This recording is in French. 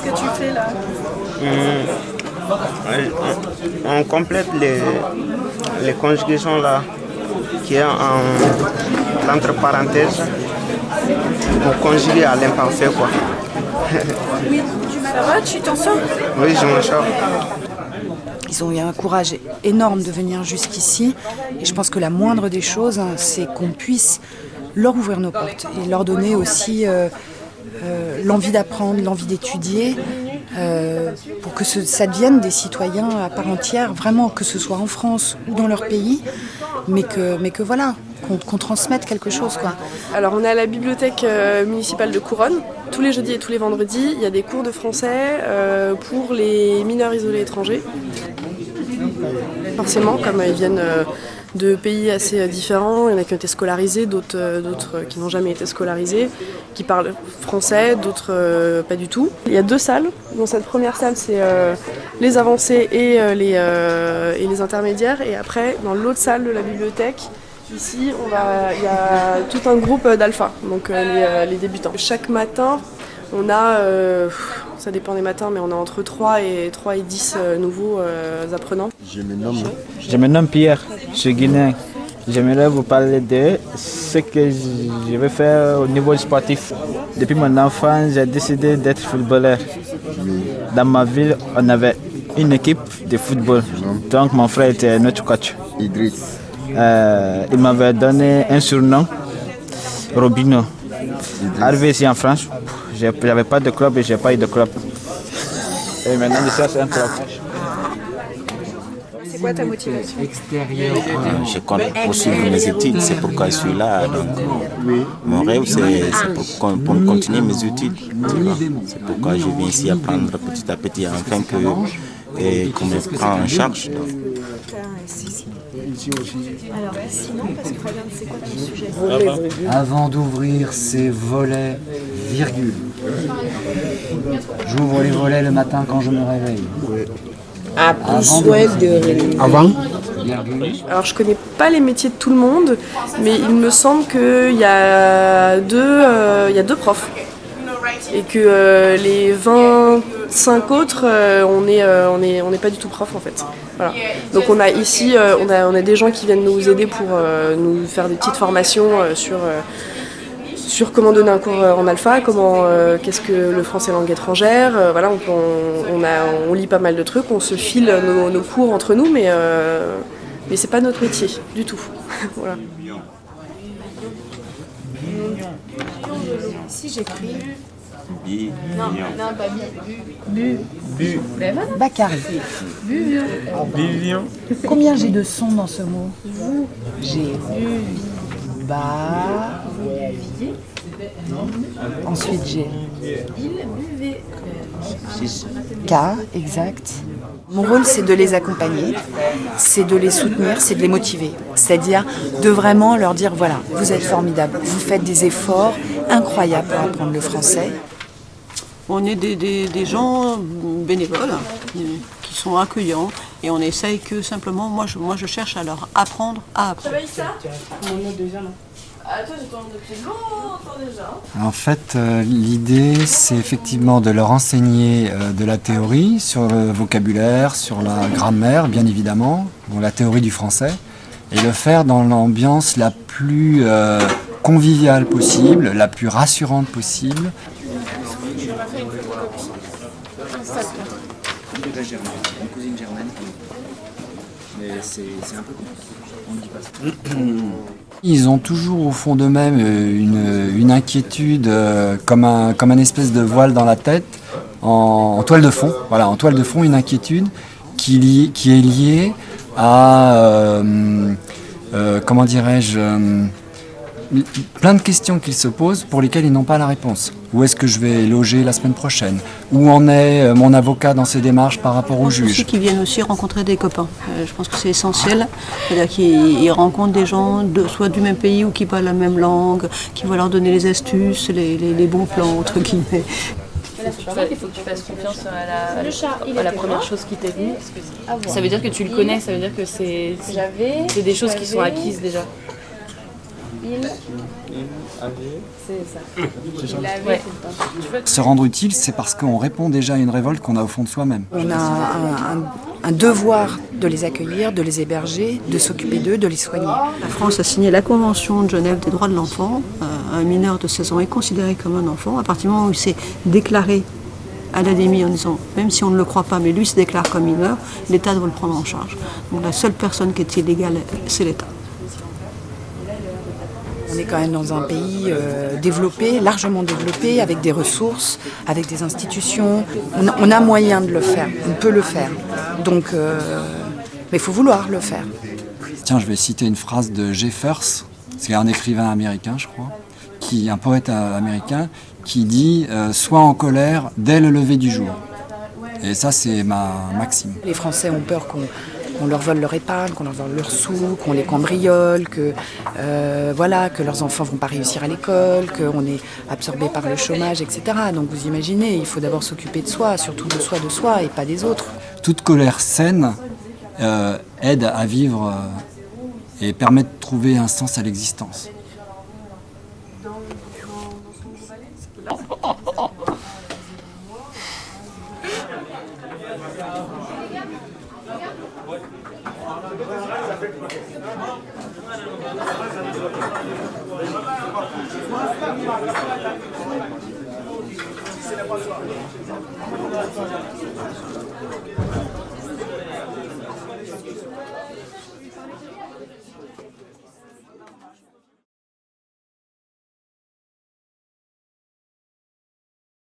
Qu'est-ce que tu fais là? On complète les conjugaisons là, qui est entre parenthèses, pour conjuguer à l'imparfait quoi. Oui, ça va, tu t'en sors? Oui, je m'en sors. Ils ont eu un courage énorme de venir jusqu'ici et je pense que la moindre des choses, c'est qu'on puisse leur ouvrir nos portes et leur donner aussi l'envie d'apprendre, l'envie d'étudier, pour que ça devienne des citoyens à part entière, vraiment, que ce soit en France ou dans leur pays, mais que voilà, qu'on transmette quelque chose, quoi. Alors on est à la bibliothèque municipale de Couronne. Tous les jeudis et tous les vendredis, il y a des cours de français pour les mineurs isolés étrangers. Forcément, comme ils viennent de pays assez différents, il y en a qui ont été scolarisés, d'autres qui n'ont jamais été scolarisés, qui parlent français, d'autres pas du tout. Il y a 2 salles. Dans cette première salle, c'est les avancés et les intermédiaires. Et après, dans l'autre salle de la bibliothèque, ici, il y a tout un groupe d'alpha, donc les débutants. Chaque matin, on a, ça dépend des matins, mais on a entre 3 et 10 nouveaux apprenants. Je me nomme Pierre, je suis guinéen. J'aimerais vous parler de ce que je vais faire au niveau sportif. Depuis mon enfance, j'ai décidé d'être footballeur. Dans ma ville, on avait une équipe de football. Donc mon frère était notre coach. Idriss. Il m'avait donné un surnom, Robinho. Arrivé ici en France, j'avais pas de club et j'ai pas eu de club. Et maintenant, je cherche un club. C'est quoi ta motivation? Je compte poursuivre mes études, c'est pourquoi je suis là. Donc, mon rêve, c'est pour continuer mes études. C'est pourquoi je viens ici apprendre petit à petit, afin qu'on me prenne en charge. Alors, sinon, parce que regarde, c'est quoi ton sujet? Avant d'ouvrir ces volets, virgule. J'ouvre les volets le matin quand je me réveille. Après souhait de... Avant. Alors je connais pas les métiers de tout le monde, mais il me semble qu'il y a deux profs. Et que les 25 autres, on n'est pas du tout prof en fait. Voilà. Donc on a ici, on a des gens qui viennent nous aider pour nous faire des petites formations sur comment donner un cours en alpha, qu'est-ce que le français langue étrangère. Voilà, on lit pas mal de trucs, on se file nos cours entre nous, mais c'est pas notre métier du tout. Voilà. Si j'écris. Non, pas Bakary. Combien j'ai de sons dans ce mot? J'ai ba. Ensuite j'ai K, exact. Mon rôle, c'est de les accompagner, c'est de les soutenir, c'est de les motiver. C'est-à-dire de vraiment leur dire, voilà, vous êtes formidables, vous faites des efforts incroyables pour apprendre le français. On est des gens bénévoles qui sont accueillants et on essaye que simplement, moi je cherche à leur apprendre à apprendre. En fait, l'idée, c'est effectivement de leur enseigner de la théorie sur le vocabulaire, sur la grammaire, bien évidemment, bon, la théorie du français, et le faire dans l'ambiance la plus conviviale possible, la plus rassurante possible. Une cousine germaine, mais c'est un peu compliqué, on ne dit pas ça. Ils ont toujours au fond d'eux-mêmes une inquiétude comme un espèce de voile dans la tête, en toile de fond. Voilà, en toile de fond, une inquiétude qui est liée à, comment dirais-je, plein de questions qu'ils se posent pour lesquelles ils n'ont pas la réponse. Où est-ce que je vais loger la semaine prochaine? Où en est mon avocat dans ses démarches par rapport au juge? Qui viennent aussi rencontrer des copains. Je pense que c'est essentiel. C'est-à-dire qu'ils rencontrent des gens soit du même pays ou qui parlent la même langue, qui vont leur donner les astuces, les bons plans, entre guillemets. Il faut que tu fasses confiance à la première chose qui t'est venue. Ça veut dire que tu le connais, ça veut dire que c'est des choses qui sont acquises déjà. C'est ça. Il avait Se rendre utile, c'est parce qu'on répond déjà à une révolte qu'on a au fond de soi-même. On a un devoir de les accueillir, de les héberger, de s'occuper d'eux, de les soigner. La France a signé la Convention de Genève des droits de l'enfant. Un mineur de 16 ans est considéré comme un enfant. À partir du moment où il s'est déclaré à l'ADEMI en disant, même si on ne le croit pas, mais lui se déclare comme mineur, l'État doit le prendre en charge. Donc la seule personne qui est illégale, c'est l'État. On est quand même dans un pays développé, largement développé, avec des ressources, avec des institutions. On a moyen de le faire, on peut le faire. Donc, mais il faut vouloir le faire. Tiens, je vais citer une phrase de Jeffers, c'est un écrivain américain, je crois, un poète américain, qui dit « Sois en colère dès le lever du jour ». Et ça, c'est ma maxime. Les Français ont peur qu'on leur vole leur épargne, qu'on leur vole leurs sous, qu'on les cambriole, que leurs enfants vont pas réussir à l'école, qu'on est absorbé par le chômage, etc. Donc vous imaginez, il faut d'abord s'occuper de soi, surtout de soi et pas des autres. Toute colère saine aide à vivre et permet de trouver un sens à l'existence.